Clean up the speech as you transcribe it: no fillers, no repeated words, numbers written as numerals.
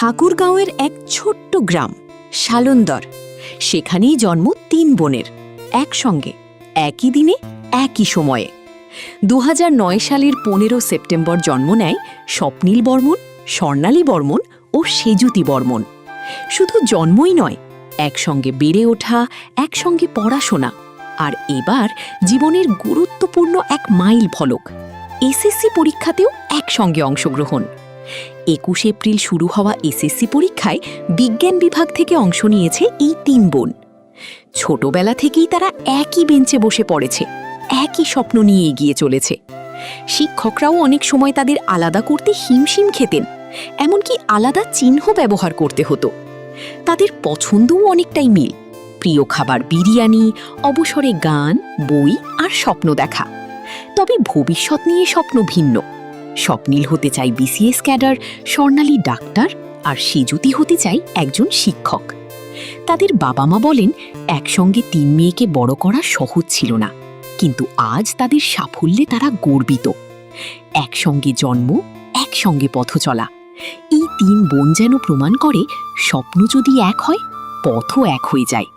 ঠাকুরগাঁওয়ের এক ছোট্ট গ্রাম শালন্দর। সেখানেই জন্ম ৩ বোনের, একসঙ্গে, একই দিনে, একই সময়ে। ২০০৯ সালের ১৫ সেপ্টেম্বর জন্ম নেয় স্বপ্নীল বর্মন, স্বর্ণালী বর্মন ও সেজুতি বর্মন। শুধু জন্মই নয়, একসঙ্গে বেড়ে ওঠা, একসঙ্গে পড়াশোনা, আর এবার জীবনের গুরুত্বপূর্ণ এক মাইল ফলক, এসএসসি পরীক্ষাতেও একসঙ্গে অংশগ্রহণ। ২১ এপ্রিল শুরু হওয়া এসএসসি পরীক্ষায় বিজ্ঞান বিভাগ থেকে অংশ নিয়েছে এই ৩ বোন। ছোটবেলা থেকেই তারা একই বেঞ্চে বসে পড়েছে, একই স্বপ্ন নিয়ে এগিয়ে চলেছে। শিক্ষকরাও অনেক সময় তাদের আলাদা করতে হিমশিম খেতেন, এমনকি আলাদা চিহ্ন ব্যবহার করতে হতো। তাদের পছন্দও অনেকটাই মিল, প্রিয় খাবার বিরিয়ানি, অবসরে গান, বই আর স্বপ্ন দেখা। তবে ভবিষ্যৎ নিয়ে স্বপ্ন ভিন্ন। স্বপ্নীল হতে চাই বিসিএস ক্যাডার, স্বর্ণালী ডাক্তার, আর সেজুতি হতে চাই একজন শিক্ষক। তাদের বাবা মা বলেন একসঙ্গে ৩ মেয়েকে বড় করা সহজ ছিল না, কিন্তু আজ তাদের সাফল্যে তারা গর্বিত। একসঙ্গে জন্ম, একসঙ্গে পথ চলা, এই ৩ বোন যেন প্রমাণ করে স্বপ্ন যদি এক হয়, পথও এক হয়ে যায়।